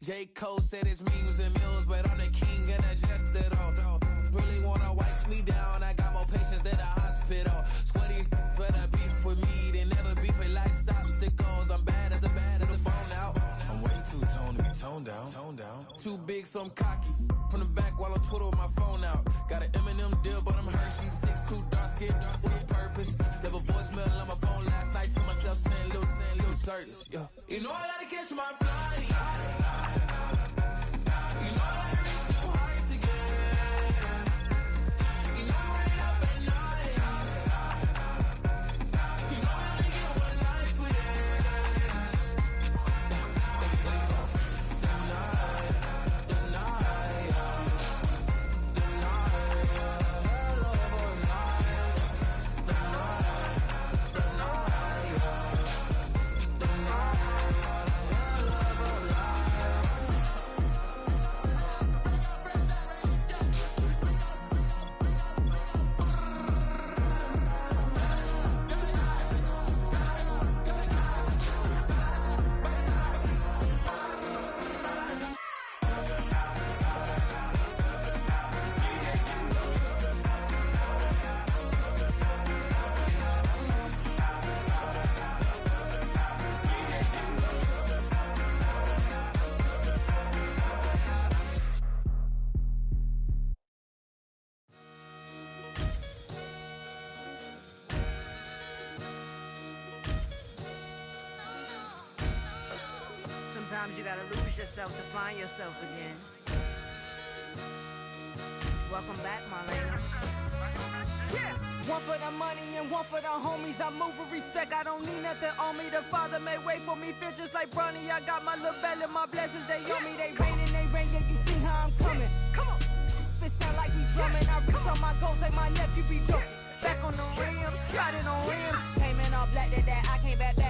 J. Cole said it's memes and mills, but I'm the king and I just it all. Really wanna wipe me down, I got more patience than a hospital. Swear these better beef with me, they never beef with life's obstacles. I'm bad as a bone out. I'm way too toned to be toned down. Too big, so I'm cocky. From the back while I'm Twitter with my phone out. Got an Eminem deal, but I'm Hershey's 6'2", dark skin, with purpose. Never voicemail on my phone last night to myself saying little Curtis, yeah. You know I gotta catch my flight. You know I gotta reach new heights again. You know I'm running up at night. You know I only get one life for this. Sometimes you gotta lose yourself to find yourself again. Welcome back, Marlena. Yeah. One for the money and one for the homies. I move with respect, I don't need nothing on me. The Father may wait for me, feel just like Bronny. I got my little belly, my blessings, they on me. They rain, yeah, you see how I'm coming. Come on. It sound like we drumming. I reach on my goals, like my nephew be dumping. Back on the rim, riding on rim. Came in all black to that, I came back to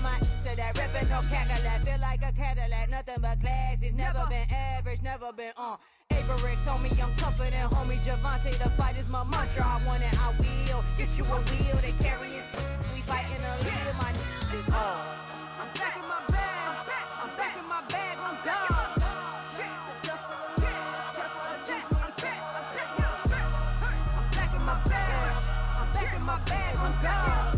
my to that ripping no Cadillac. Feel like a Cadillac, nothing but class. It's never been average, never been on. Averix on me, I'm tougher than homie Javante. The fight is my mantra, I want it, I will. Get you a wheel, they carry it. We fighting a little, my is all. I'm back in my bag, I'm back in my bag, I'm done. My bag on God.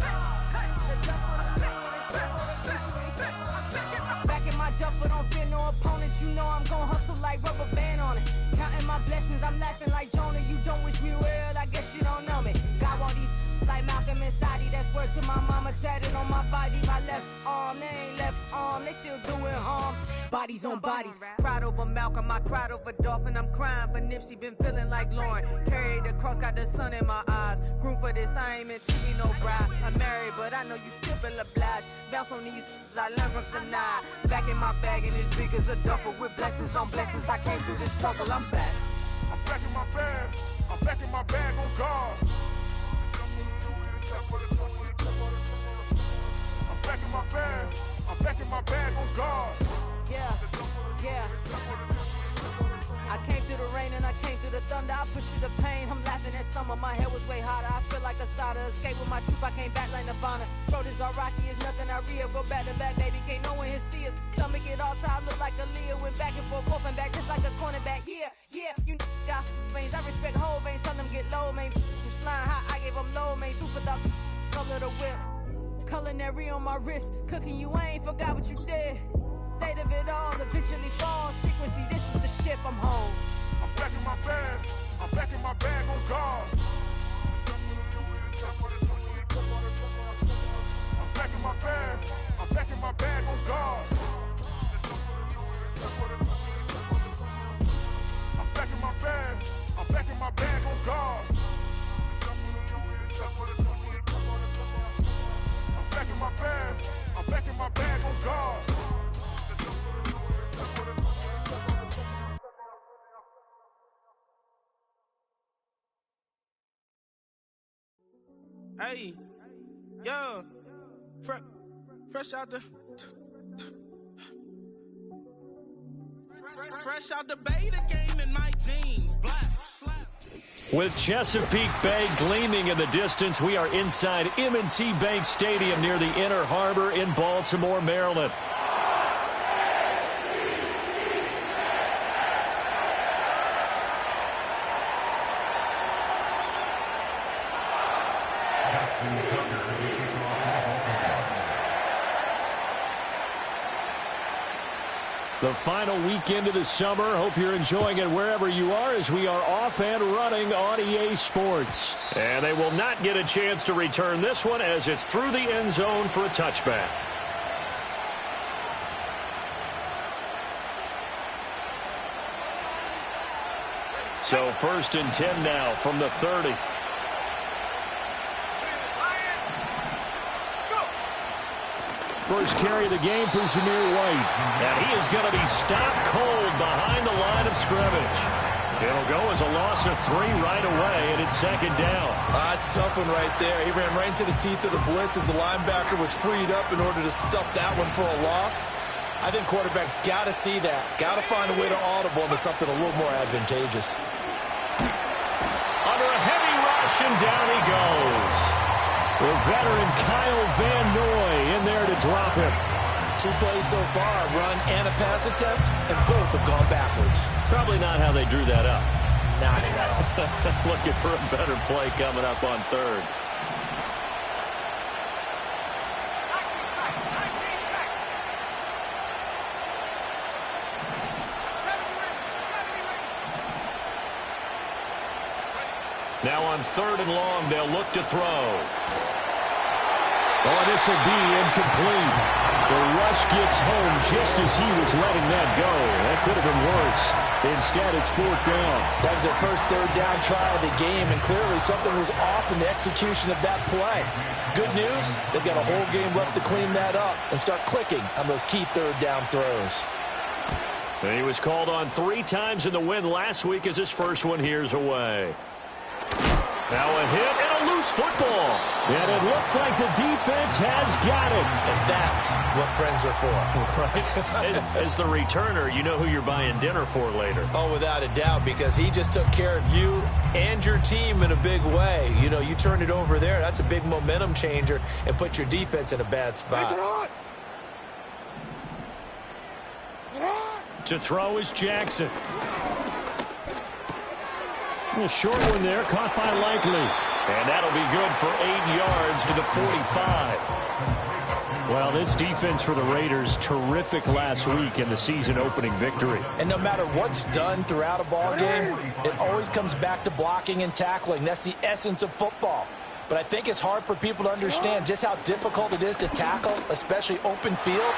Back in my duffel, don't fear no opponent. You know I'm gon' hustle like rubber band on it. Counting my blessings, I'm laughing like Jonah. You don't wish me well, I guess you don't know me. Got all these like Malcolm and Sadie. That's word to my mama, tatted on my body. My left arm, they ain't left arm, they still doing harm. Bodies on bodies, cried over Malcolm, I cried over Dolphin. I'm crying for Nipsey, been feeling like Lauren. Carried the cross, got the sun in my eyes. Groom for this, I ain't meant to be no bride. I'm married, but I know you still feel obliged. Bounce on these, I learned from Sinai. Back in my bag, and it's big as a duffel. With blessings on blessings, I came through this struggle, I'm back. I'm back in my bag, I'm back in my bag on God. I'm back in my bag, I'm back in my bag on God. Yeah, yeah. I came through the rain and I came through the thunder. I push through the pain, I'm laughing at summer. My hair was way hotter, I feel like a soda. Escape with my truth, I came back like Nirvana. Road is all rocky, it's nothing I real. Go back to back, baby, can't no one here see us. Stomach it all tied, look like a Leah. Went back and forth and back, just like a cornerback. Yeah, yeah, you got veins, I respect whole veins. Tell them get low, man. Just flying high, I gave them low, man. Super the color the whip. Culinary on my wrist, cooking you, I ain't forgot what you did. State of it all, eventually falls. Frequency, this is the ship, I'm home. I'm back in my bag, I'm back in my bag on God. I'm back in my bag, I'm back in my bag on God. I'm back in my bag, I'm back in my bag on God. I'm back in my bag, I'm back in my bag on God. Hey, yo, fresh out the beta game in my jeans, black. With Chesapeake Bay gleaming in the distance, we are inside M&T Bank Stadium near the Inner Harbor in Baltimore, Maryland. The final weekend of the summer. Hope you're enjoying it wherever you are as we are off and running on EA Sports. And they will not get a chance to return this one as it's through the end zone for a touchback. So 1st and 10 now from the 30. First carry of the game for Zamir White. And he is going to be stopped cold behind the line of scrimmage. It'll go as a loss of 3 right away, and it's 2nd down. That's a tough one right there. He ran right into the teeth of the blitz as the linebacker was freed up in order to stuff that one for a loss. I think quarterbacks got to see that. Got to find a way to audible into something a little more advantageous. Under a heavy rush, and down he goes. The veteran Kyle Van Noy in there to drop him. 2 plays so far, a run and a pass attempt, and both have gone backwards. Probably not how they drew that up. Not at all. Looking for a better play coming up on 3rd. Now on 3rd and long, they'll look to throw. Oh, this will be incomplete. The rush gets home just as he was letting that go. That could have been worse. Instead, it's 4th down. That was their first 3rd down try of the game, and clearly something was off in the execution of that play. Good news, they've got a whole game left to clean that up and start clicking on those key 3rd down throws. And he was called on 3 times in the win last week as his first one here's away. Now a hit and a loose football. And it looks like the defense has got it. And that's what friends are for. Right? As the returner, you know who you're buying dinner for later. Oh, without a doubt, because he just took care of you and your team in a big way. You know, you turn it over there, that's a big momentum changer and put your defense in a bad spot. To throw is Jackson. A short one there, caught by Likely. And that'll be good for 8 yards to the 45. Well, this defense for the Raiders, terrific last week in the season-opening victory. And no matter what's done throughout a ball game, it always comes back to blocking and tackling. That's the essence of football. But I think it's hard for people to understand just how difficult it is to tackle, especially open field.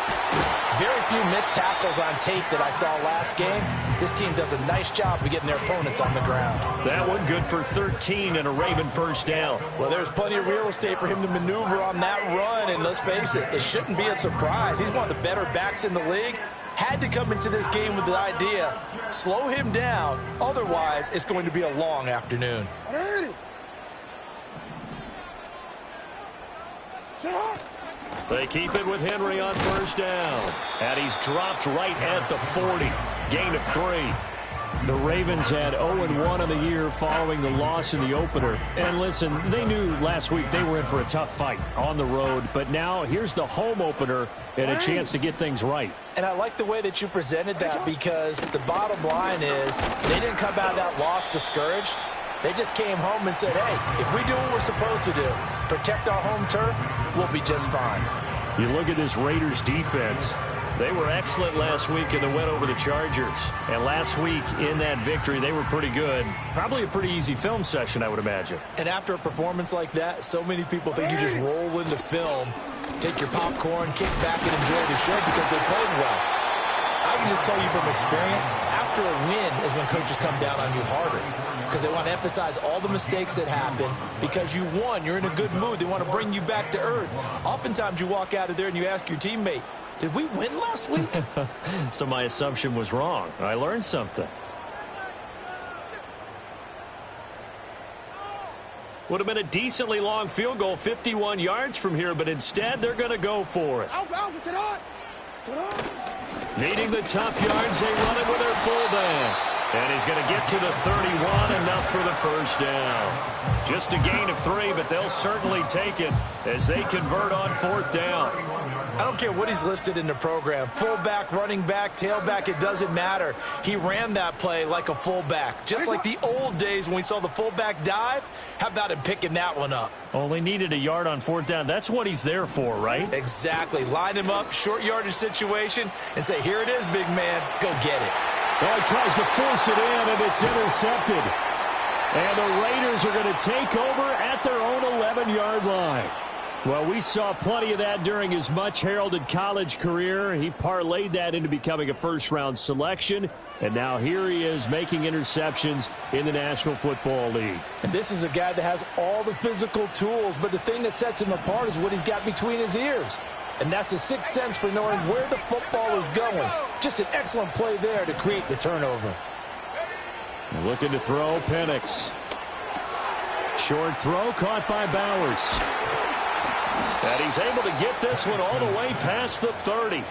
Very few missed tackles on tape that I saw last game. This team does a nice job of getting their opponents on the ground. That one good for 13 and a Raven first down. Well, there's plenty of real estate for him to maneuver on that run, and let's face it, it shouldn't be a surprise. He's one of the better backs in the league. Had to come into this game with the idea, slow him down, otherwise it's going to be a long afternoon. They keep it with Henry on first down. And he's dropped right at the 40. Gain of 3. The Ravens had 0-1 on the year following the loss in the opener. And listen, they knew last week they were in for a tough fight on the road. But now here's the home opener and a chance to get things right. And I like the way that you presented that, because the bottom line is they didn't come out of that loss discouraged. They just came home and said, hey, if we do what we're supposed to do, protect our home turf, we'll be just fine. You look at this Raiders defense. They were excellent last week in the win over the Chargers. And last week in that victory, they were pretty good. Probably a pretty easy film session, I would imagine. And after a performance like that, so many people think you just roll into film, take your popcorn, kick back, and enjoy the show because they played well. I can just tell you from experience, after a win is when coaches come down on you harder, because they want to emphasize all the mistakes that happen. Because you won, you're in a good mood. They want to bring you back to earth. Oftentimes you walk out of there and you ask your teammate, did we win last week? So my assumption was wrong. I learned something. Would have been a decently long field goal, 51 yards from here, but instead they're going to go for it. Needing the tough yards, they run it with their fullback. And he's going to get to the 31, enough for the first down. Just a gain of 3, but they'll certainly take it as they convert on 4th down. I don't care what he's listed in the program. Fullback, running back, tailback, it doesn't matter. He ran that play like a fullback. Just like the old days when we saw the fullback dive. How about him picking that one up? Only needed a yard on 4th down. That's what he's there for, right? Exactly. Line him up, short yardage situation, and say, here it is, big man. Go get it. Well, he tries to force it in, and it's intercepted. And the Raiders are going to take over at their own 11-yard line. Well, we saw plenty of that during his much-heralded college career. He parlayed that into becoming a first-round selection, and now here he is making interceptions in the National Football League. And this is a guy that has all the physical tools, but the thing that sets him apart is what he's got between his ears. And that's the sixth sense for knowing where the football is going. Just an excellent play there to create the turnover. Looking to throw, Penix. Short throw caught by Bowers. And he's able to get this one all the way past the 30.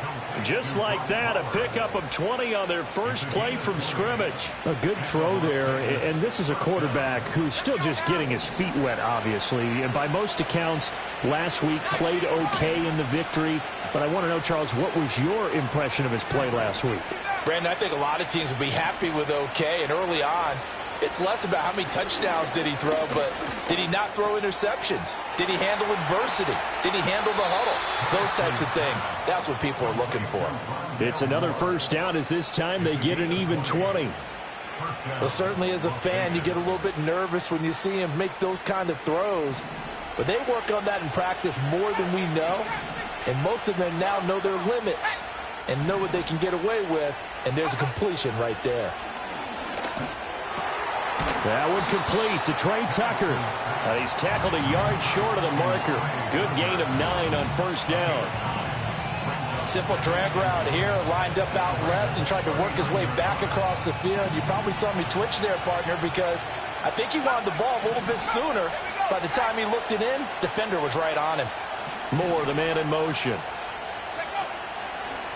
Just like that, a pickup of 20 on their first play from scrimmage. A good throw there, and this is a quarterback who's still just getting his feet wet, obviously. And by most accounts, last week played okay in the victory. But I want to know, Charles, what was your impression of his play last week? Brandon, I think a lot of teams would be happy with okay, and early on, it's less about how many touchdowns did he throw, but did he not throw interceptions? Did he handle adversity? Did he handle the huddle? Those types of things. That's what people are looking for. It's another first down as this time they get an even 20. Well, certainly as a fan, you get a little bit nervous when you see him make those kind of throws. But they work on that in practice more than we know. And most of them now know their limits and know what they can get away with. And there's a completion right there. That would complete to Trey Tucker. He's tackled a yard short of the marker. Good gain of 9 on first down. Simple drag route here, lined up out left and tried to work his way back across the field. You probably saw me twitch there, partner, because I think he wanted the ball a little bit sooner. By the time he looked it in, defender was right on him. More the man in motion.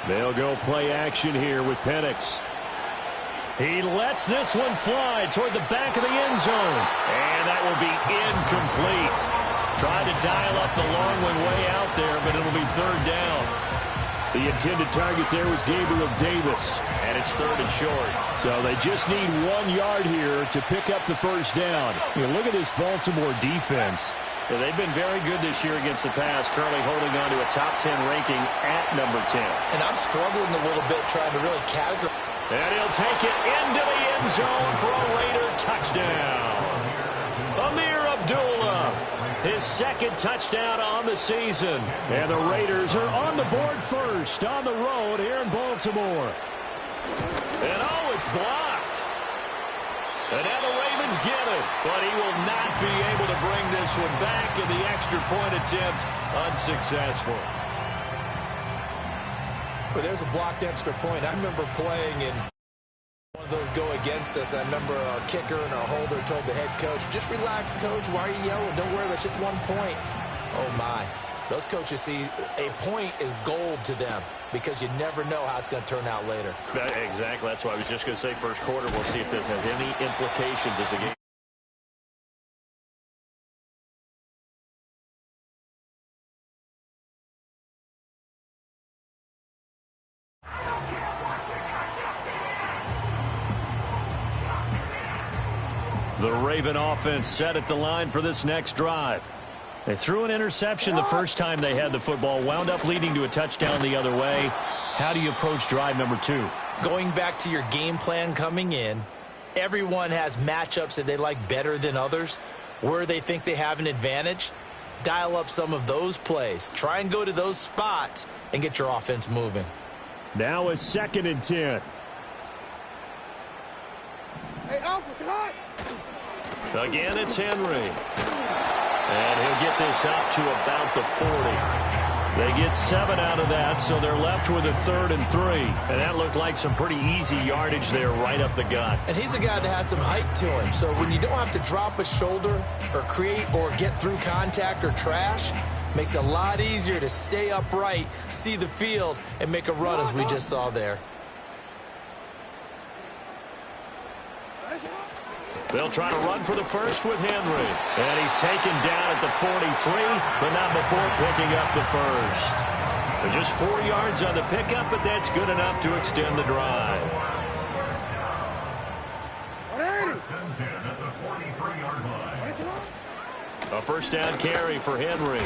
They'll go play action here with Penix. He lets this one fly toward the back of the end zone. And that will be incomplete. Tried to dial up the long one way out there, but it'll be third down. The intended target there was Gabriel Davis. And it's third and short. So they just need 1 yard here to pick up the first down. You know, look at this Baltimore defense. Yeah, they've been very good this year against the pass, currently holding on to a top 10 ranking at number 10. And I'm struggling a little bit trying to really categorize. And he'll take it into the end zone for a Raider touchdown. Amir Abdullah, his second touchdown on the season. And the Raiders are on the board first on the road here in Baltimore. And oh, it's blocked. And now the Ravens get it. But he will not be able to bring this one back, and the extra point attempt unsuccessful. But there's a blocked extra point. I remember playing in one of those go against us. I remember our kicker and our holder told the head coach, just relax, coach. Why are you yelling? Don't worry, it's just 1 point. Oh, my. Those coaches see a point is gold to them because you never know how it's going to turn out later. Exactly. That's why I was just going to say first quarter. We'll see if this has any implications as a game. The Raven offense set at the line for this next drive. They threw an interception the first time they had the football, wound up leading to a touchdown the other way. How do you approach drive number 2? Going back to your game plan coming in, everyone has matchups that they like better than others. Where they think they have an advantage, dial up some of those plays. Try and go to those spots and get your offense moving. Now a 2nd and 10. Hey, Alpha, say hi. Again, it's Henry. And he'll get this up to about the 40. They get 7 out of that, so they're left with a 3rd and 3. And that looked like some pretty easy yardage there right up the gut. And he's a guy that has some height to him. So when you don't have to drop a shoulder or create or get through contact or trash, makes it a lot easier to stay upright, see the field, and make a run as we just saw there. They'll try to run for the first with Henry. And he's taken down at the 43, but not before picking up the first. Just 4 yards on the pickup, but that's good enough to extend the drive. A first down carry for Henry.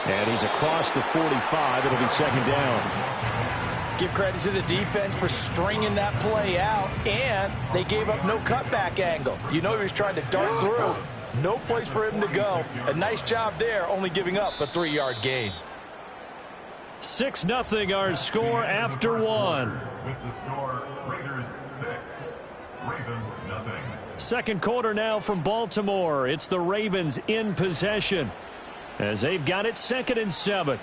And he's across the 45. It'll be second down. Give credit to the defense for stringing that play out, and they gave up no cutback angle. You know he was trying to dart through. No place for him to go. A nice job there, only giving up a 3-yard gain. 6-0 our score after one. With the score, Raiders 6, Ravens nothing. Second quarter now from Baltimore. It's the Ravens in possession as they've got it 2nd and 7.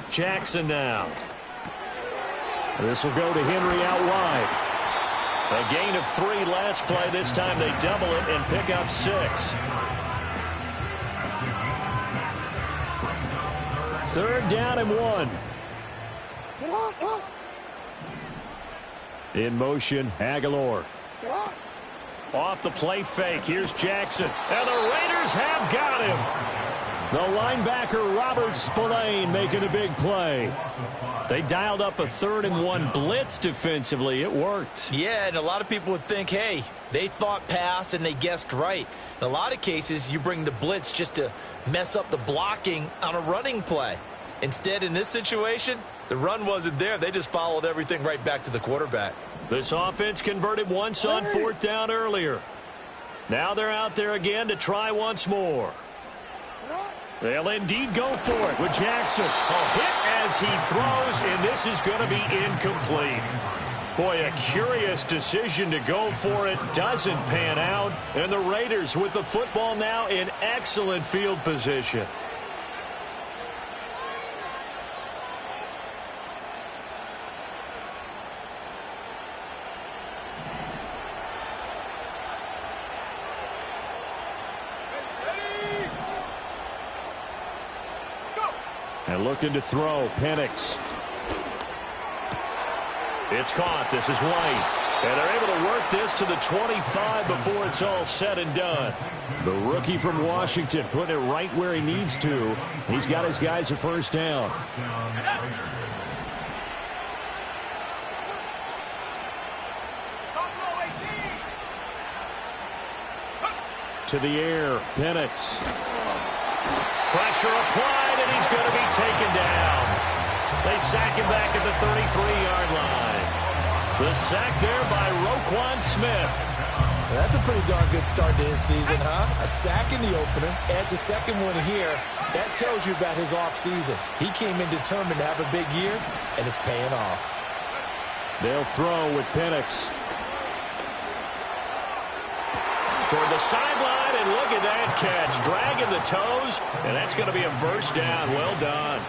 Jackson now. This will go to Henry out wide. A gain of 3 last play. This time they double it and pick up 6. 3rd down and 1. In motion, Aguilar. Off the play fake. Here's Jackson. And the Raiders have got him. The linebacker, Robert Spillane, making a big play. They dialed up a 3rd and 1 blitz defensively. It worked. Yeah, and a lot of people would think, hey, they thought pass and they guessed right. In a lot of cases, you bring the blitz just to mess up the blocking on a running play. Instead, in this situation, the run wasn't there. They just followed everything right back to the quarterback. This offense converted once on 4th down earlier. Now they're out there again to try once more. They'll indeed go for it with Jackson. A hit as he throws, and this is going to be incomplete. Boy, a curious decision to go for it. Doesn't pan out. And the Raiders with the football now in excellent field position. And looking to throw, Penix. It's caught. This is White. And they're able to work this to the 25 before it's all said and done. The rookie from Washington putting it right where he needs to. He's got his guys a first down. To the air, Penix. Pressure applied, and he's going to be taken down. They sack him back at the 33-yard line. The sack there by Roquan Smith. That's a pretty darn good start to his season, huh? A sack in the opener, adds a second one here. That tells you about his offseason. He came in determined to have a big year, and it's paying off. They'll throw with Penix. Toward the sideline, and look at that catch. Dragging the toes, and that's going to be a first down. Well done.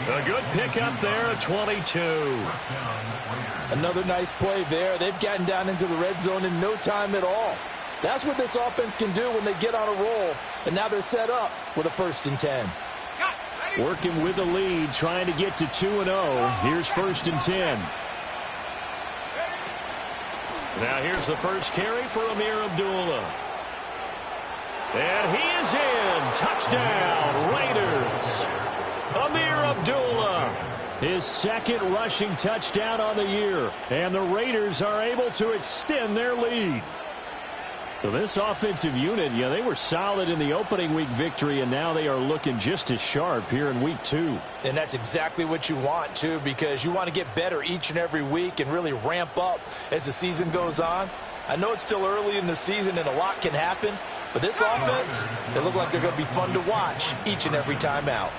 A good pickup there at 22. Another nice play there. They've gotten down into the red zone in no time at all. That's what this offense can do when they get on a roll, and now they're set up with a 1st and 10. Working with the lead, trying to get to 2-0. Here's 1st and 10. Now here's the first carry for Amir Abdullah. And he is in. Touchdown, Raiders. Amir Abdullah. His 2nd rushing touchdown on the year. And the Raiders are able to extend their lead. So this offensive unit, yeah, they were solid in the opening week victory, and now they are looking just as sharp here in week 2. And that's exactly what you want, too, because you want to get better each and every week and really ramp up as the season goes on. I know it's still early in the season and a lot can happen, but this offense, they look like they're going to be fun to watch each and every time out.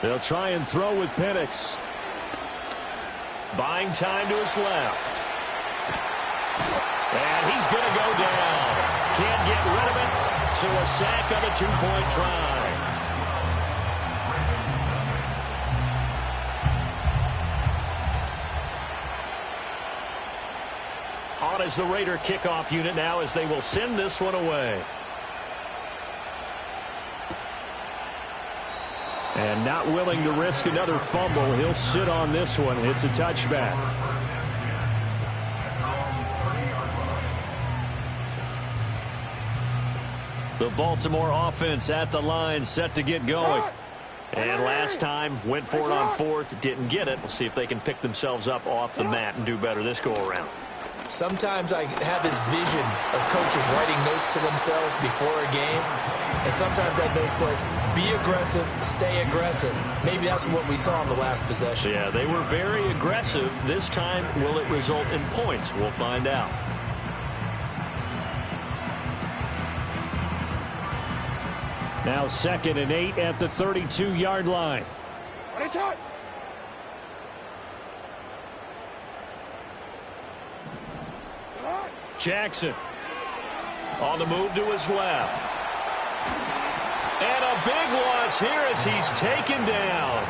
They'll try and throw with Penix. Buying time to his left. And he's going to go down. Can't get rid of it. So a sack on a 2-point try. On is the Raider kickoff unit now as they will send this one away. And not willing to risk another fumble, he'll sit on this one. It's a touchback. The Baltimore offense at the line, set to get going. And last time, went for it on fourth, didn't get it. We'll see if they can pick themselves up off the mat and do better this go-around. Sometimes I have this vision of coaches writing notes to themselves before a game, and sometimes that note says, be aggressive, stay aggressive. Maybe that's what we saw in the last possession. Yeah, they were very aggressive. This time, will it result in points? We'll find out. Now 2nd and 8 at the 32-yard line. Jackson on the move to his left. And a big loss here as he's taken down.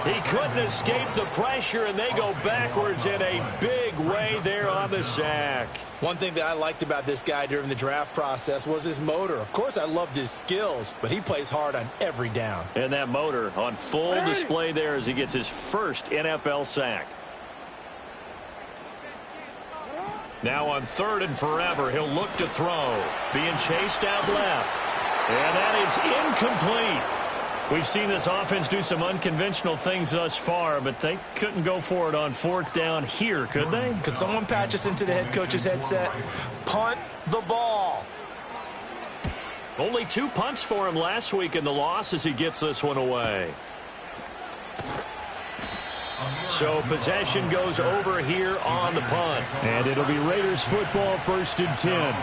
He couldn't escape the pressure, and they go backwards in a big way there on the sack. One thing that I liked about this guy during the draft process was his motor. Of course, I loved his skills, but he plays hard on every down. And that motor on full display there as he gets his first NFL sack. Now on 3rd and forever, he'll look to throw. Being chased out left. And that is incomplete. We've seen this offense do some unconventional things thus far, but they couldn't go for it on 4th down here, could they? Could someone patch us into the head coach's headset? Punt the ball. Only 2 punts for him last week in the loss as he gets this one away. So possession goes over here on the punt. And it'll be Raiders football, 1st and 10.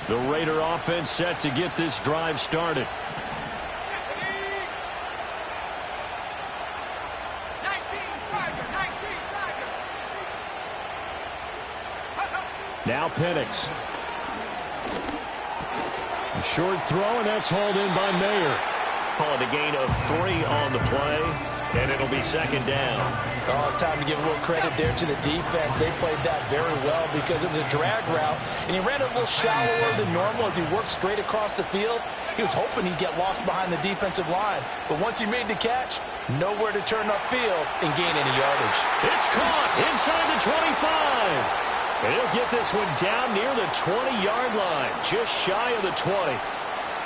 The Raider offense set to get this drive started. Now Penix. A short throw, and that's hauled in by Mayer. Call it a gain of 3 on the play, and it'll be 2nd down. Oh, it's time to give a little credit there to the defense. They played that very well because it was a drag route, and he ran a little shallower than normal as he worked straight across the field. He was hoping he'd get lost behind the defensive line, but once he made the catch, nowhere to turn upfield and gain any yardage. It's caught inside the 25. And he'll get this one down near the 20-yard line, just shy of the 20.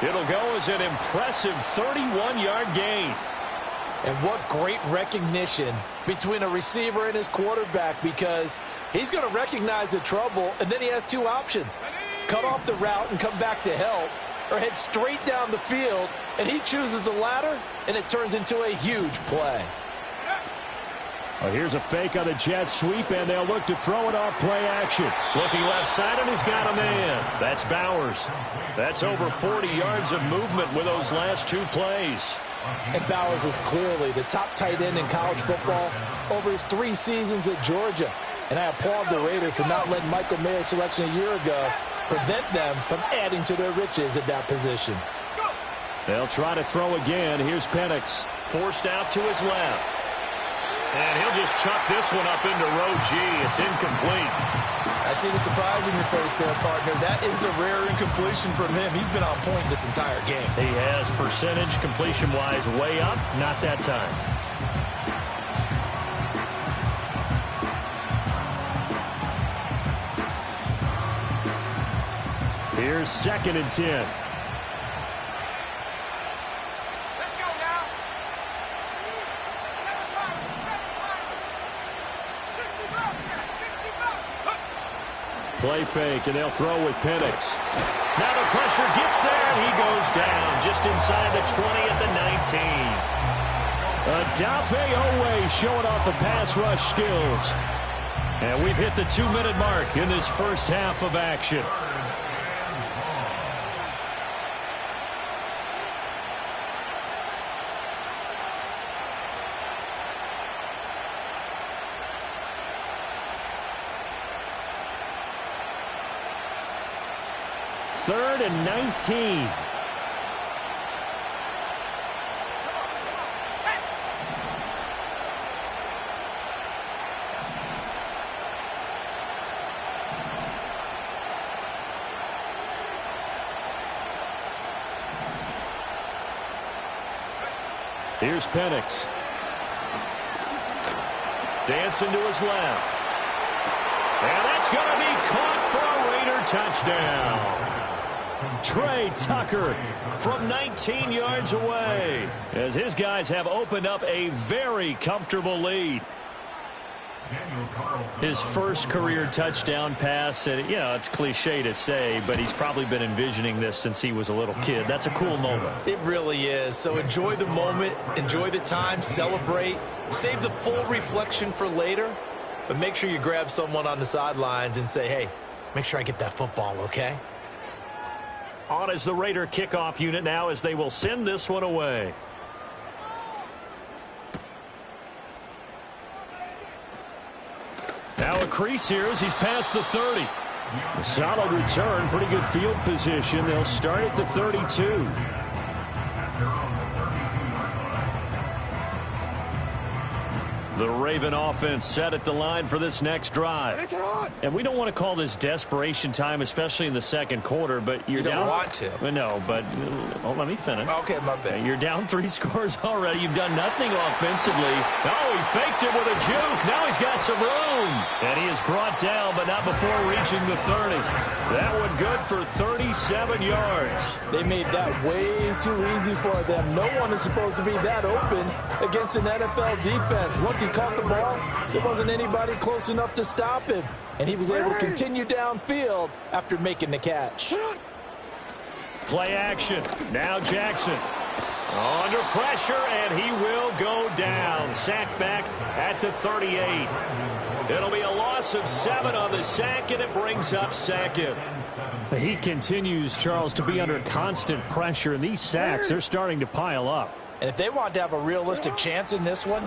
It'll go as an impressive 31-yard gain. And what great recognition between a receiver and his quarterback, because he's going to recognize the trouble, and then he has 2 options. Cut off the route and come back to help, or head straight down the field, and he chooses the latter, and it turns into a huge play. Well, here's a fake on the jet sweep, and they'll look to throw it off play action. Looking left side, and he's got a man. That's Bowers. That's over 40 yards of movement with those last 2 plays. And Bowers is clearly the top tight end in college football over his 3 seasons at Georgia. And I applaud the Raiders for not letting Michael Mayer's selection a year ago prevent them from adding to their riches at that position. They'll try to throw again. Here's Penix. Forced out to his left. And he'll just chuck this one up into row G. It's incomplete. I see the surprise in your face there, partner. That is a rare incompletion from him. He's been on point this entire game. He has percentage completion-wise way up. Not that time. Here's 2nd and 10. Play fake, and they'll throw with Penix. Now the pressure gets there, and he goes down just inside the 20 at the 19. Odafe Oweh showing off the pass rush skills. And we've hit the 2-minute mark in this first half of action. Third and 19. Here's Penix. Dancing to his left. And that's going to be caught for a Raider touchdown. Trey Tucker from 19 yards away, as his guys have opened up a very comfortable lead. His first career touchdown pass, and you know, it's cliche to say, but he's probably been envisioning this since he was a little kid. That's a cool moment. It really is. So enjoy the moment, enjoy the time, celebrate, save the full reflection for later, but make sure you grab someone on the sidelines and say, hey, make sure I get that football, okay? On is the Raider kickoff unit now, as they will send this one away. Now a crease here as he's past the 30. A solid return, pretty good field position. They'll start at the 32. The Raven offense set at the line for this next drive. And we don't want to call this desperation time, especially in the second quarter, but you're down. You don't want to. No, but let me finish. Okay, my bad. You're down 3 scores already. You've done nothing offensively. Oh, he faked it with a juke. Now he's got some room. And he is brought down, but not before reaching the 30. That one good for 37 yards. They made that way too easy for them. No one is supposed to be that open against an NFL defense. Once he caught the ball, there wasn't anybody close enough to stop him. And he was able to continue downfield after making the catch. Play action. Now Jackson. Under pressure, and he will go down. Sacked back at the 38. It'll be a loss of 7 on the sack, and it brings up second. He continues, Charles, to be under constant pressure, and these sacks, they're starting to pile up. And if they want to have a realistic chance in this one,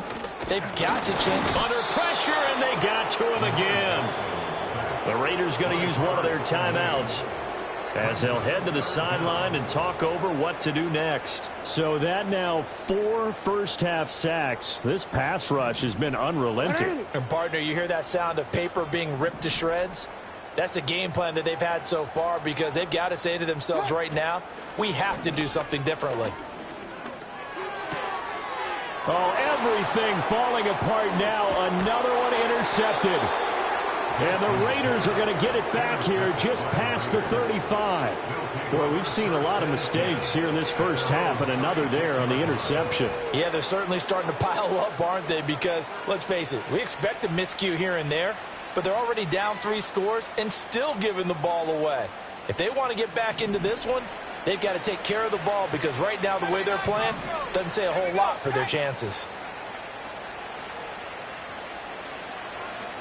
they've got to change. Under pressure, and they got to him again. The Raiders going to use one of their timeouts, as they'll head to the sideline and talk over what to do next. So that now 4 first-half sacks. This pass rush has been unrelenting. And, partner, you hear that sound of paper being ripped to shreds? That's the game plan that they've had so far, because they've got to say to themselves right now, we have to do something differently. Oh, everything falling apart now. Another one intercepted. And the Raiders are going to get it back here just past the 35. Boy, we've seen a lot of mistakes here in this first half, and another there on the interception. Yeah, they're certainly starting to pile up, aren't they? Because, let's face it, we expect a miscue here and there, but they're already down 3 scores and still giving the ball away. If they want to get back into this one, they've got to take care of the ball, because right now the way they're playing doesn't say a whole lot for their chances.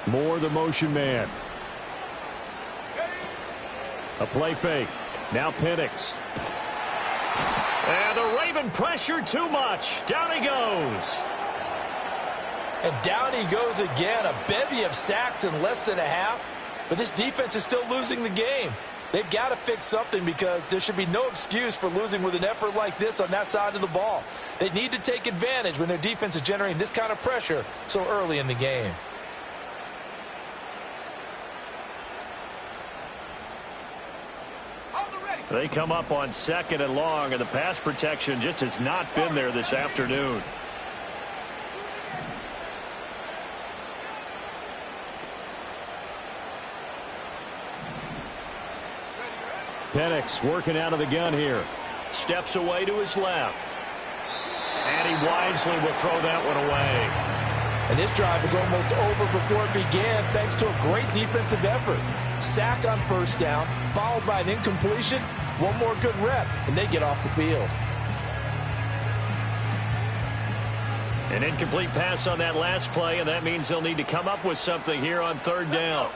More the motion man. A play fake. Now Penix. And the Raven pressure too much. Down he goes. And down he goes again. A bevy of sacks in less than a half. But this defense is still losing the game. They've got to fix something, because there should be no excuse for losing with an effort like this on that side of the ball. They need to take advantage when their defense is generating this kind of pressure so early in the game. They come up on 2nd and long, and the pass protection just has not been there this afternoon. Penix working out of the gun here. Steps away to his left. And he wisely will throw that one away. And this drive is almost over before it began, thanks to a great defensive effort. Sack on first down, followed by an incompletion. One more good rep, and they get off the field. An incomplete pass on that last play, and that means they'll need to come up with something here on 3rd down.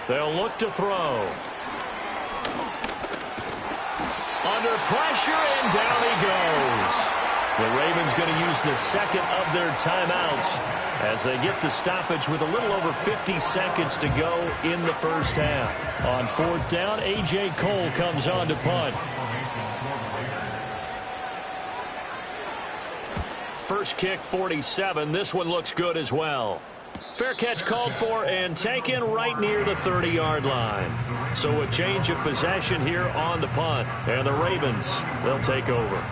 They'll look to throw. Under pressure, and down he goes. The Ravens going to use the 2nd of their timeouts as they get the stoppage with a little over 50 seconds to go in the first half. On 4th down, A.J. Cole comes on to punt. First kick, 47. This one looks good as well. Fair catch called for and taken right near the 30-yard line. So a change of possession here on the punt. And the Ravens, they'll take over.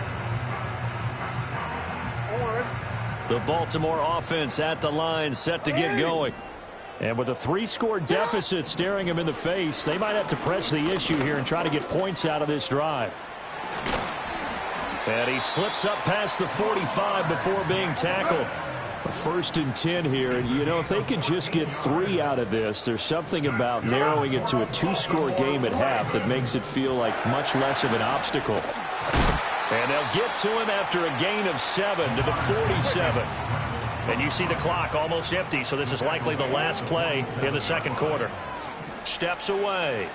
The Baltimore offense at the line, set to get going. And with a 3-score deficit staring him in the face, they might have to press the issue here and try to get points out of this drive. And he slips up past the 45 before being tackled. A 1st and 10 here. You know, if they could just get 3 out of this, there's something about narrowing it to a 2-score game at half that makes it feel like much less of an obstacle. And they'll get to him after a gain of 7 to the 47. And you see the clock almost empty, so this is likely the last play in the second quarter. Steps away.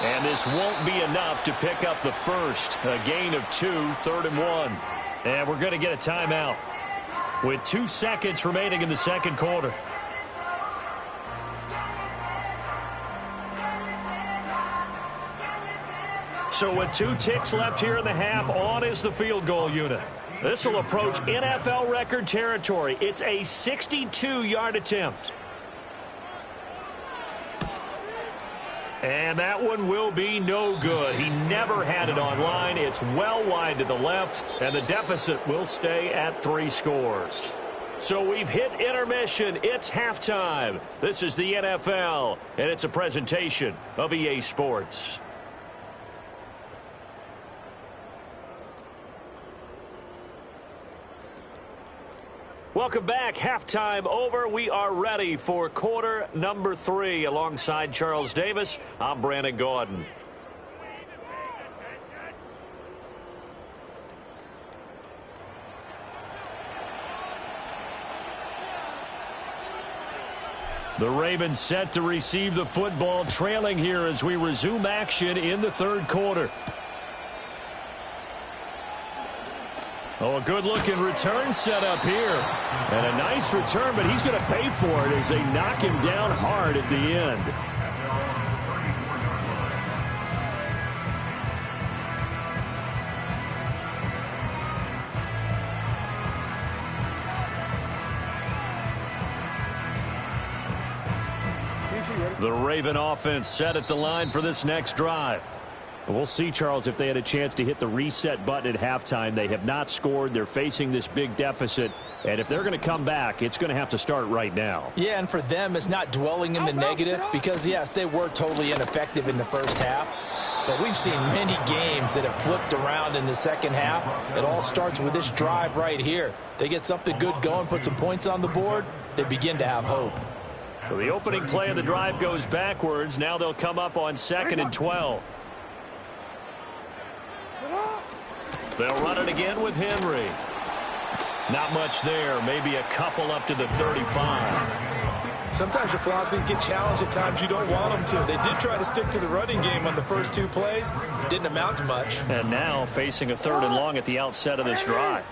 And this won't be enough to pick up the first. A gain of 2, 3rd and 1. And we're going to get a timeout with 2 seconds remaining in the second quarter. So with 2 ticks left here in the half, on is the field goal unit. This will approach NFL record territory. It's a 62-yard attempt. And that one will be no good. He never had it on line. It's well wide to the left, and the deficit will stay at 3 scores. So we've hit intermission. It's halftime. This is the NFL, and it's a presentation of EA Sports. Welcome back. Halftime over. We are ready for quarter number 3. Alongside Charles Davis, I'm Brandon Gaudin. The Ravens set to receive the football, trailing here as we resume action in the third quarter. Oh, a good-looking return set up here. And a nice return, but he's going to pay for it as they knock him down hard at the end. The Raven offense set at the line for this next drive. We'll see, Charles, if they had a chance to hit the reset button at halftime. They have not scored. They're facing this big deficit. And if they're going to come back, it's going to have to start right now. Yeah, and for them, it's not dwelling in the negative because, yes, they were totally ineffective in the first half. But we've seen many games that have flipped around in the second half. It all starts with this drive right here. They get something good going, put some points on the board, they begin to have hope. So the opening play of the drive goes backwards. Now they'll come up on 2nd and 12. They'll run it again with Henry. Not much there. Maybe a couple up to the 35. Sometimes your philosophies get challenged at times you don't want them to. They did try to stick to the running game on the first 2 plays. Didn't amount to much. And now facing a 3rd and long at the outset of this drive.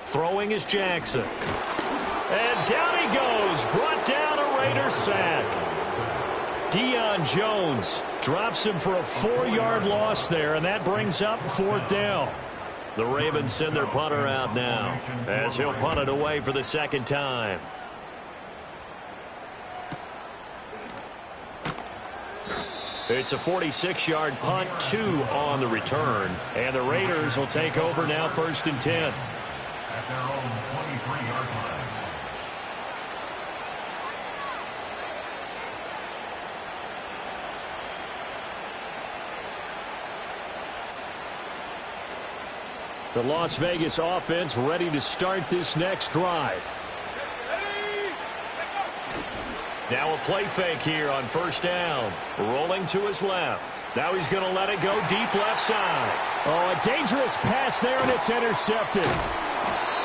Throwing is Jackson. And down he goes. Brought down a Raider sack. Deion Jones drops him for a 4-yard loss there, and that brings up 4th down. The Ravens send their punter out now as he'll punt it away for the 2nd time. It's a 46-yard punt, 2 on the return, and the Raiders will take over now 1st and 10. At their own 23-yard line. The Las Vegas offense ready to start this next drive. Now a play fake here on 1st down. Rolling to his left. Now he's going to let it go deep left side. Oh, a dangerous pass there, and it's intercepted.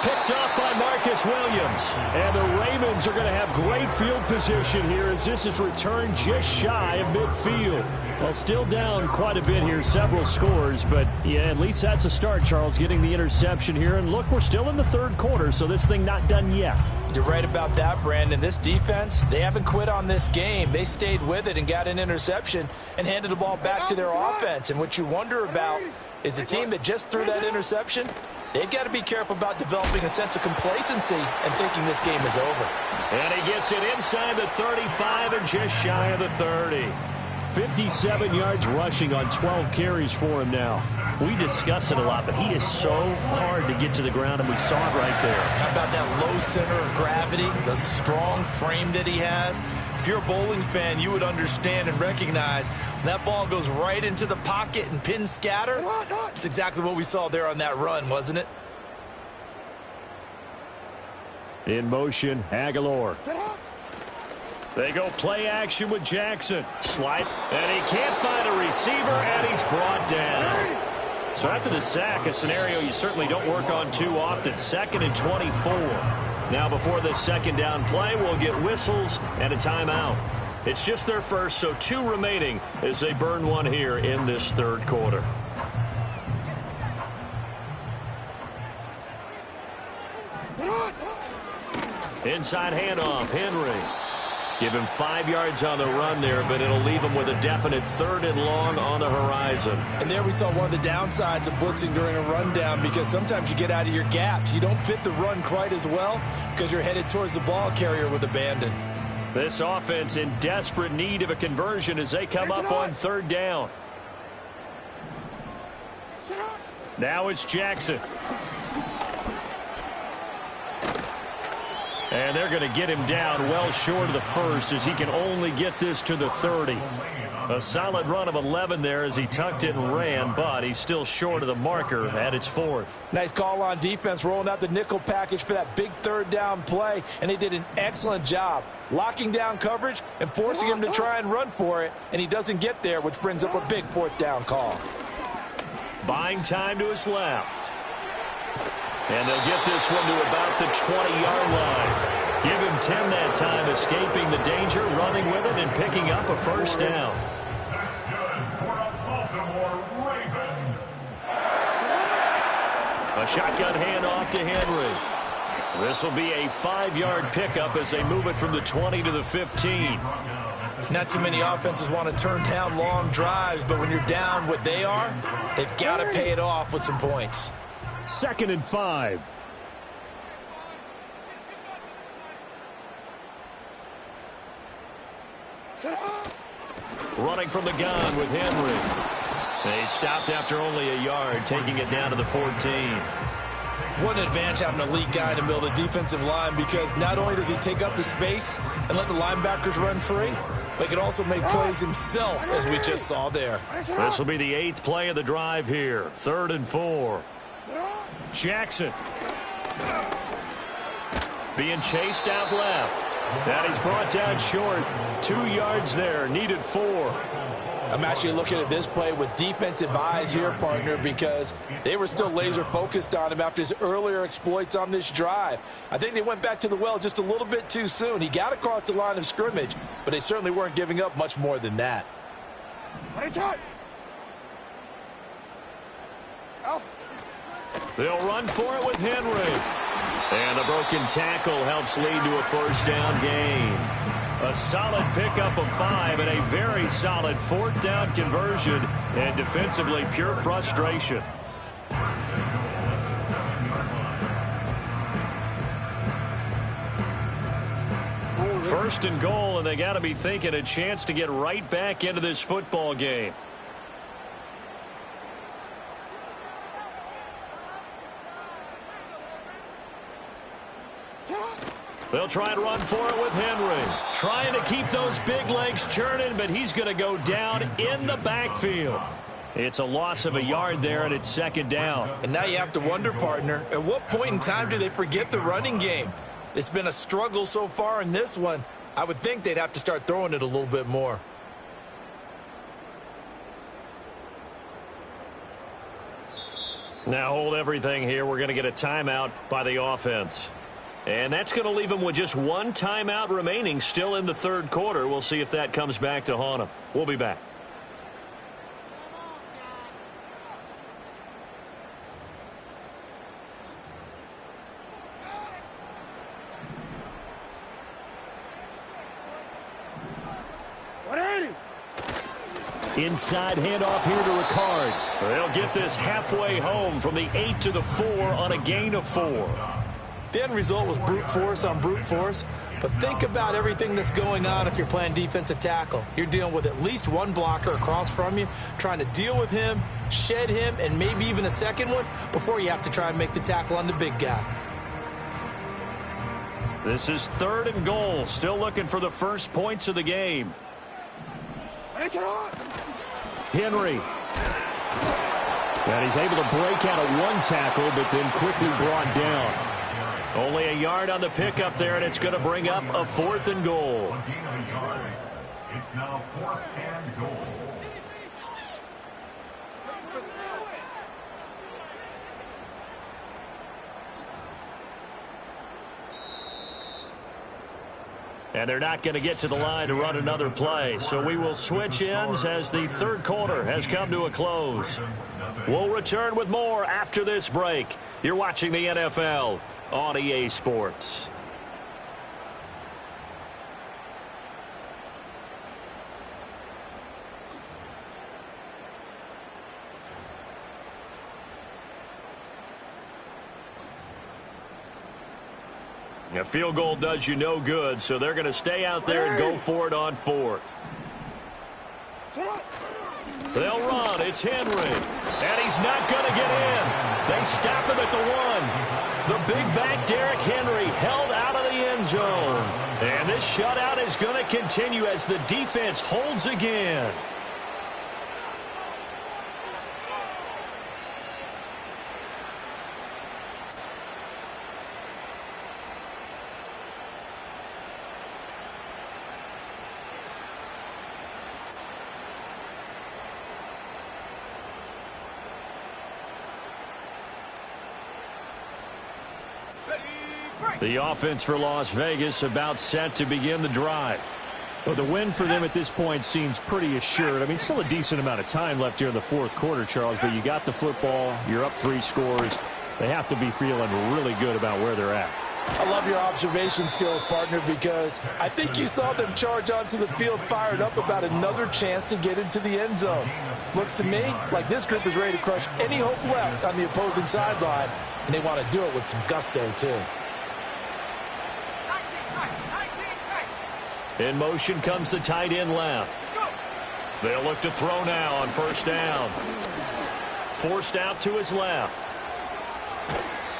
Picked up by Marcus Williams. And the Ravens are going to have great field position here as this is returned just shy of midfield. Well, still down quite a bit here, several scores, but yeah, at least that's a start, Charles, getting the interception here. And look, we're still in the third quarter, so this thing not done yet. You're right about that, Brandon. This defense, they haven't quit on this game. They stayed with it and got an interception and handed the ball back to their offense. And what you wonder about is the team that just threw that interception, They've got to be careful about developing a sense of complacency and thinking this game is over. And he gets it inside the 35 and just shy of the 30. 57 yards rushing on 12 carries for him now. We discuss it a lot, but he is so hard to get to the ground, and we saw it right there. How about that low center of gravity, the strong frame that he has? If you're a bowling fan, you would understand and recognize when that ball goes right into the pocket and pins scatter. It's exactly what we saw there on that run, wasn't it? In motion, Aguilar. They go play action with Jackson. Slide, and he can't find a receiver, and he's brought down. So after the sack, a scenario you certainly don't work on too often. 2nd and 24. Now before this second down play, we'll get whistles and a timeout. It's just their first, so 2 remaining as they burn one here in this third quarter. Inside handoff, Henry. Give him 5 yards on the run there, but it'll leave him with a definite 3rd and long on the horizon. And there we saw one of the downsides of blitzing during a rundown, because sometimes you get out of your gaps. You don't fit the run quite as well because you're headed towards the ball carrier with abandon. This offense in desperate need of a conversion as they come up on 3rd down. Now it's Jackson. And they're going to get him down well short of the first as he can only get this to the 30. A solid run of 11 there as he tucked it and ran, but he's still short of the marker at its 4th. Nice call on defense, rolling out the nickel package for that big 3rd down play, and they did an excellent job locking down coverage and forcing him to try and run for it, and he doesn't get there, which brings up a big 4th down call. Buying time to his left. And they'll get this one to about the 20-yard line. Give him 10 that time, escaping the danger, running with it, and picking up a 1st down. That's good for a Baltimore Raven. A shotgun handoff to Henry. This will be a 5-yard pickup as they move it from the 20 to the 15. Not too many offenses want to turn down long drives, but when you're down what they are, they've got to pay it off with some points. 2nd and 5. Running from the gun with Henry. They stopped after only a yard, taking it down to the 14. What an advantage having an elite guy in the middle of the defensive line, because not only does he take up the space and let the linebackers run free, but he can also make plays himself, as we just saw there. This will be the 8th play of the drive here. 3rd and 4. Jackson being chased out left. And he's brought down short. 2 yards there. Needed 4. I'm actually looking at this play with defensive eyes here, partner, because they were still laser focused on him after his earlier exploits on this drive. I think they went back to the well just a little bit too soon. He got across the line of scrimmage, but they certainly weren't giving up much more than that. They'll run for it with Henry. And the broken tackle helps lead to a 1st down gain. A solid pickup of 5 and a very solid 4th down conversion, and defensively pure frustration. First and goal, and they got to be thinking a chance to get right back into this football game. They'll try and run for it with Henry. Trying to keep those big legs churning, but he's going to go down in the backfield. It's a loss of a yard there, and it's 2nd down. And now you have to wonder, partner, at what point in time do they forget the running game? It's been a struggle so far in this one. I would think they'd have to start throwing it a little bit more. Now hold everything here. We're going to get a timeout by the offense. And that's going to leave them with just 1 timeout remaining still in the 3rd quarter. We'll see if that comes back to haunt them. We'll be back. Inside handoff here to Ricard. They'll get this halfway home from the 8 to the 4 on a gain of 4. The end result was brute force on brute force, but think about everything that's going on if you're playing defensive tackle. You're dealing with at least one blocker across from you, trying to deal with him, shed him, and maybe even a second one before you have to try and make the tackle on the big guy. This is 3rd and goal. Still looking for the first points of the game. Henry. And he's able to break out of one tackle, but then quickly brought down. Only a yard on the pickup there, and it's going to bring up a 4th and goal. It's now 4th and goal. And they're not going to get to the line to run another play. So we will switch ends as the 3rd quarter has come to a close. We'll return with more after this break. You're watching the NFL on EA Sports. A field goal does you no good, so they're going to stay out there and go for it on 4th. They'll run. It's Henry. And he's not going to get in. They stop him at the 1. The big back Derrick Henry held out of the end zone. And this shutout is going to continue as the defense holds again. The offense for Las Vegas about set to begin the drive. Well, the win for them at this point seems pretty assured. I mean, still a decent amount of time left here in the 4th quarter, Charles, but you got the football, you're up 3 scores. They have to be feeling really good about where they're at. I love your observation skills, partner, because I think you saw them charge onto the field fired up about another chance to get into the end zone. Looks to me like this group is ready to crush any hope left on the opposing sideline, and they want to do it with some gusto, too. In motion comes the tight end left. They'll look to throw now on 1st down. Forced out to his left.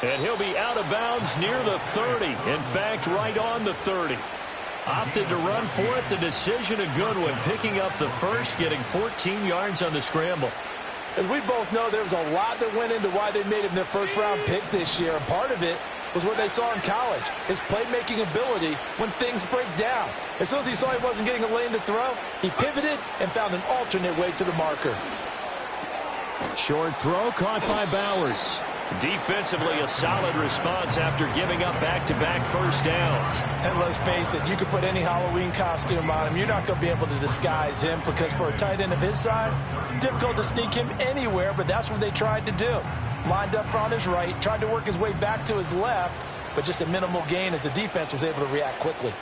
And he'll be out of bounds near the 30. In fact, right on the 30. Opted to run for it. The decision a good one. Picking up the first, getting 14 yards on the scramble. As we both know, there was a lot that went into why they made him their first-round pick this year. And part of it was what they saw in college, his playmaking ability when things break down. As soon as he saw he wasn't getting a lane to throw, he pivoted and found an alternate way to the marker. Short throw caught by Bowers. Defensively, a solid response after giving up back-to-back first downs. And let's face it, you could put any Halloween costume on him. You're not going to be able to disguise him because for a tight end of his size, difficult to sneak him anywhere, but that's what they tried to do. Lined up on his right, tried to work his way back to his left, but just a minimal gain as the defense was able to react quickly.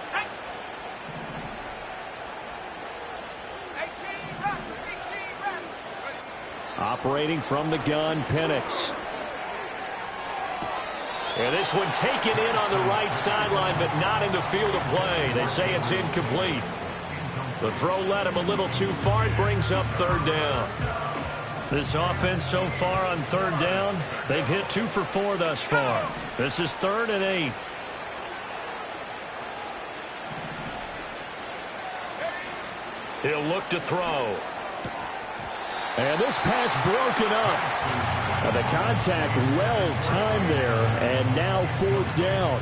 Operating from the gun, Penix. And this one taken in on the right sideline, but not in the field of play. They say it's incomplete. The throw led him a little too far. It brings up 3rd down. This offense so far on 3rd down, they've hit 2 for 4 thus far. This is 3rd and 8. He'll look to throw. And this pass broken up. The contact well-timed there, and now 4th down.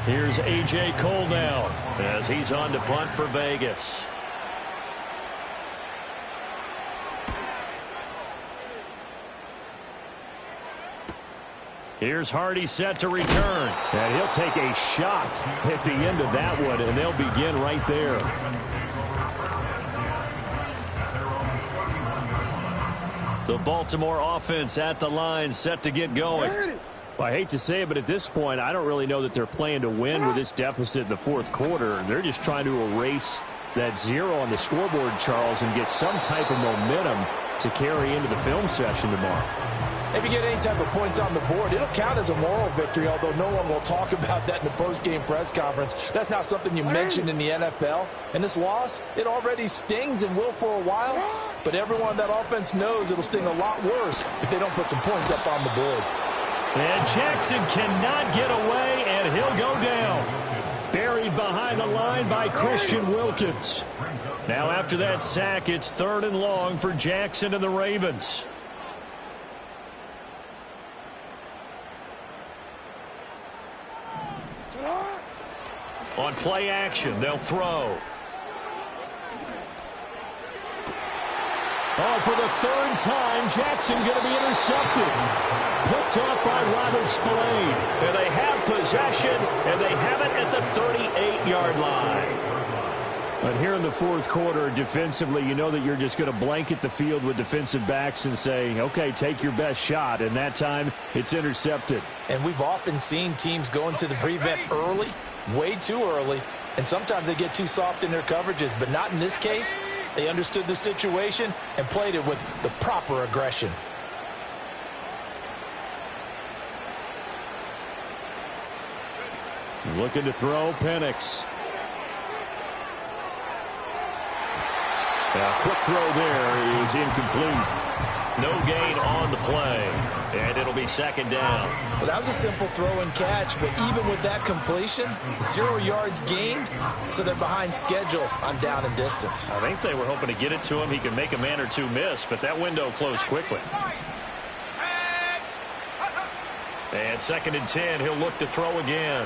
Here's A.J. Cole now as he's on to punt for Vegas. Here's Hardy set to return. And he'll take a shot at the end of that one, and they'll begin right there. The Baltimore offense at the line, set to get going. Well, I hate to say it, but at this point, I don't really know that they're playing to win with this deficit in the 4th quarter. They're just trying to erase that 0 on the scoreboard, Charles, and get some type of momentum to carry into the film session tomorrow. If you get any type of points on the board, it'll count as a moral victory, although no one will talk about that in the post-game press conference. That's not something you mention in the NFL. And this loss, it already stings and will for a while, but everyone on that offense knows it'll sting a lot worse if they don't put some points up on the board. And Jackson cannot get away, and he'll go down. Buried behind the line by Christian Wilkins. Now after that sack, it's 3rd and long for Jackson and the Ravens. On play action, they'll throw. Oh, for the 3rd time, Jackson going to be intercepted. Picked off by Robert Spillane. And they have possession, and they have it at the 38-yard line. But here in the 4th quarter, defensively, you know that you're just going to blanket the field with defensive backs and say, okay, take your best shot. And that time, it's intercepted. And we've often seen teams go into the prevent early, way too early, and sometimes they get too soft in their coverages, but not in this case. They understood the situation and played it with the proper aggression. Looking to throw, Penix. A quick throw there is incomplete. No gain on the play, and it'll be 2nd down. Well, that was a simple throw and catch, but even with that completion, 0 yards gained, so they're behind schedule on down and distance. I think they were hoping to get it to him. He could make a man or two miss, but that window closed quickly. And 2nd and 10, he'll look to throw again.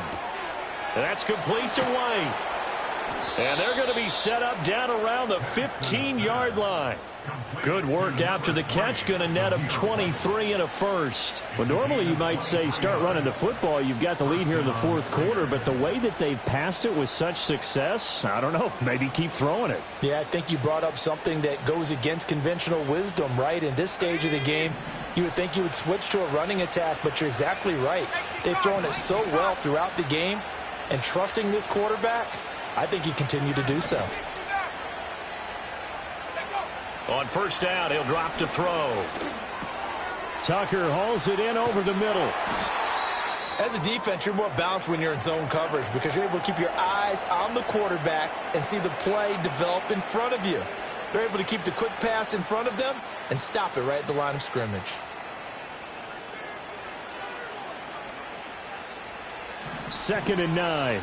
And that's complete to White. And they're going to be set up down around the 15-yard line. Good work after the catch, going to net him 23 and a first. Well, normally you might say start running the football. You've got the lead here in the 4th quarter, but the way that they've passed it with such success, I don't know, maybe keep throwing it. Yeah, I think you brought up something that goes against conventional wisdom, right? In this stage of the game, you would think you would switch to a running attack, but you're exactly right. They've thrown it so well throughout the game, and trusting this quarterback, I think you continue to do so. On 1st down, he'll drop to throw. Tucker hauls it in over the middle. As a defense, you're more balanced when you're in zone coverage because you're able to keep your eyes on the quarterback and see the play develop in front of you. They're able to keep the quick pass in front of them and stop it right at the line of scrimmage. 2nd and 9.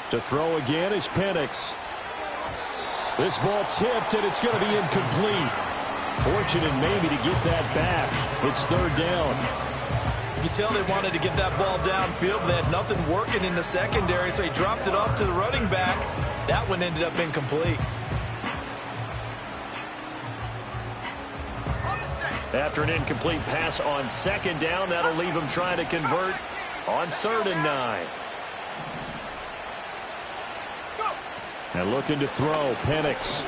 To throw again is Penix. This ball tipped, and it's going to be incomplete. Fortunate maybe to get that back. It's 3rd down. You can tell they wanted to get that ball downfield, but they had nothing working in the secondary, so he dropped it off to the running back. That one ended up incomplete. After an incomplete pass on 2nd down, that'll leave him trying to convert on 3rd and 9. And looking to throw, Penix.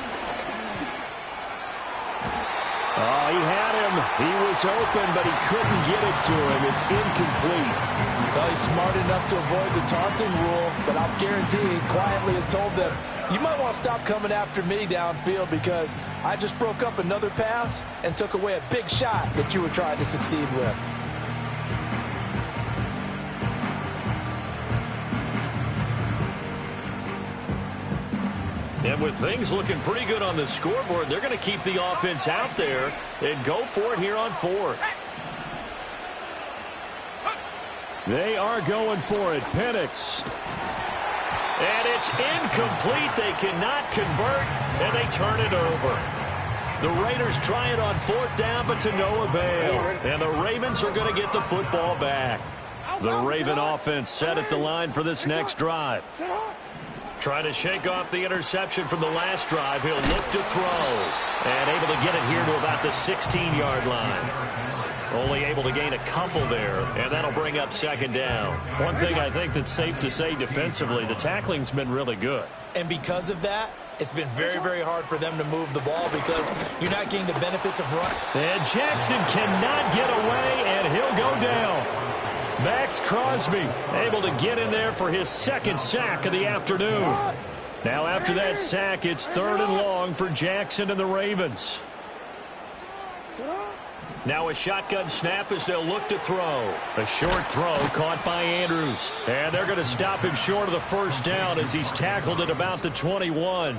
Oh, he had him. He was open, but he couldn't get it to him. It's incomplete. Well, he's smart enough to avoid the taunting rule, but I'll guarantee he quietly has told them, you might want to stop coming after me downfield because I just broke up another pass and took away a big shot that you were trying to succeed with. And with things looking pretty good on the scoreboard, they're going to keep the offense out there and go for it here on 4th. They are going for it. Penix. And it's incomplete. They cannot convert, and they turn it over. The Raiders try it on 4th down, but to no avail. And the Ravens are going to get the football back. The Raven offense set at the line for this next drive. Trying to shake off the interception from the last drive. He'll look to throw. And able to get it here to about the 16-yard line. Only able to gain a couple there, and that'll bring up 2nd down. One thing I think that's safe to say defensively, the tackling's been really good. And because of that, it's been very, very hard for them to move the ball because you're not getting the benefits of run. And Jackson cannot get away, and he'll go down. Max Crosby able to get in there for his second sack of the afternoon. Now after that sack, it's 3rd and long for Jackson and the Ravens. Now a shotgun snap as they'll look to throw. A short throw caught by Andrews. And they're going to stop him short of the first down as he's tackled at about the 21.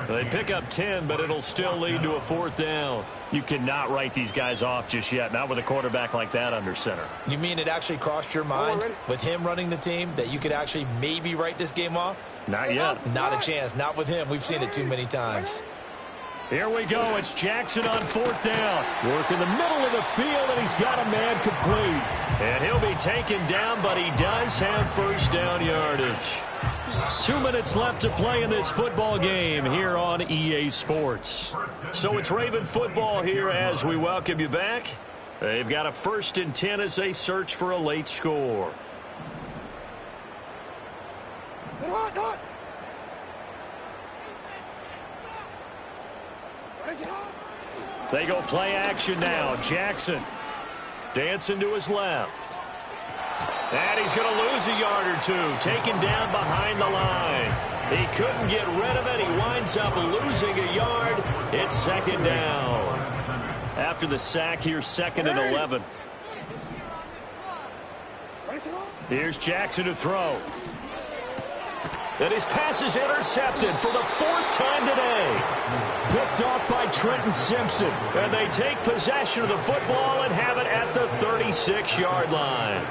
They pick up 10, but it'll still lead to a 4th down. You cannot write these guys off just yet, not with a quarterback like that under center. You mean it actually crossed your mind with him running the team that you could actually maybe write this game off? Not yet. Not a chance. Not with him. We've seen it too many times. Here we go. It's Jackson on 4th down. Work in the middle of the field, and he's got a man complete. And he'll be taken down, but he does have first down yardage. 2 minutes left to play in this football game here on EA Sports. So it's Raven football here as we welcome you back. They've got a 1st and 10 as they search for a late score. They go play action now. Jackson dancing to his left. And he's going to lose a yard or two. Taken down behind the line. He couldn't get rid of it. He winds up losing a yard. It's 2nd down. After the sack, here's 2nd and 11. Here's Jackson to throw. And his pass is intercepted for the 4th time today. Picked off by Trenton Simpson. And they take possession of the football and have it at the 36-yard line.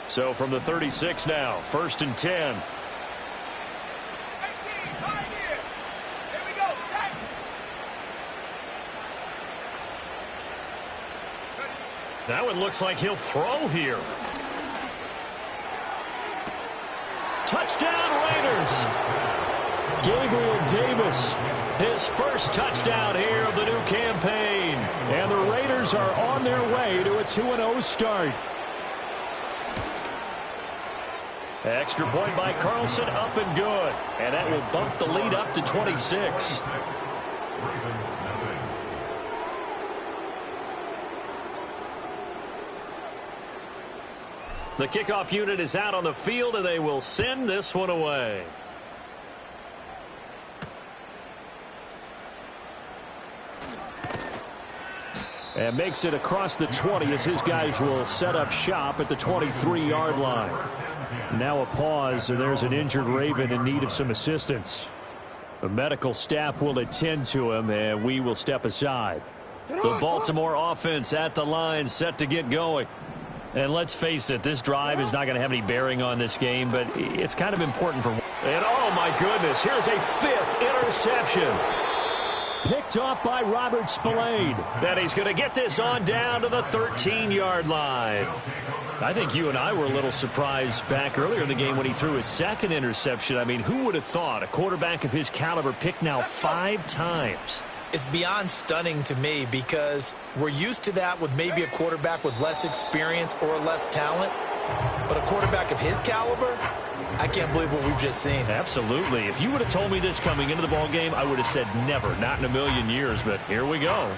So from the 36 now, 1st and 10. That one looks like he'll throw here. Touchdown Raiders. Gabriel Davis, his first touchdown here of the new campaign. And the Raiders are on their way to a 2-0 start. Extra point by Carlson, up and good. And that will bump the lead up to 26. The kickoff unit is out on the field, and they will send this one away. And makes it across the 20 as his guys will set up shop at the 23-yard line. Now a pause, and there's an injured Raven in need of some assistance. The medical staff will attend to him, and we will step aside. The Baltimore offense at the line, set to get going. And let's face it, this drive is not going to have any bearing on this game, but it's kind of important for... And oh my goodness, here's a 5th interception. Picked off by Robert Spillane. That he's going to get this on down to the 13-yard line. I think you and I were a little surprised back earlier in the game when he threw his 2nd interception. I mean, who would have thought a quarterback of his caliber picked now 5 times? It's beyond stunning to me because we're used to that with maybe a quarterback with less experience or less talent. But a quarterback of his caliber, I can't believe what we've just seen. Absolutely. If you would have told me this coming into the ball game, I would have said never, not in a million years. But here we go.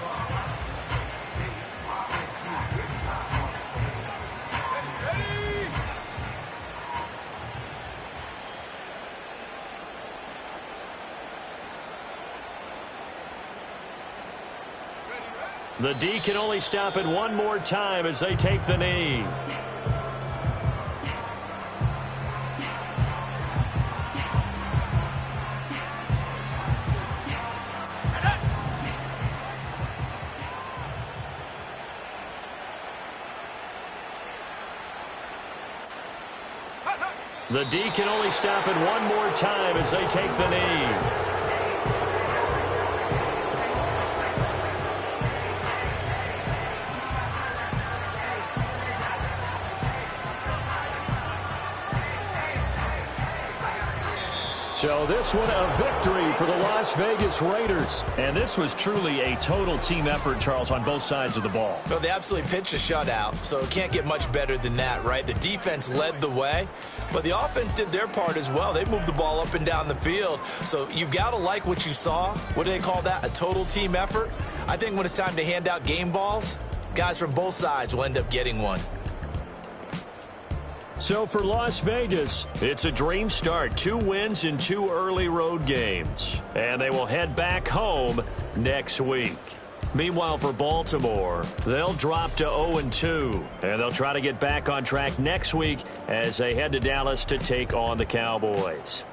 The D can only stop it one more time as they take the knee. The D can only stop it one more time as they take the knee. So this one a victory for the Las Vegas Raiders. And this was truly a total team effort, Charles, on both sides of the ball. Well, they absolutely pitched a shutout, so it can't get much better than that, right? The defense led the way, but the offense did their part as well. They moved the ball up and down the field, so you've got to like what you saw. What do they call that? A total team effort? I think when it's time to hand out game balls, guys from both sides will end up getting one. So for Las Vegas, it's a dream start. 2 wins in 2 early road games. And they will head back home next week. Meanwhile, for Baltimore, they'll drop to 0-2. And they'll try to get back on track next week as they head to Dallas to take on the Cowboys.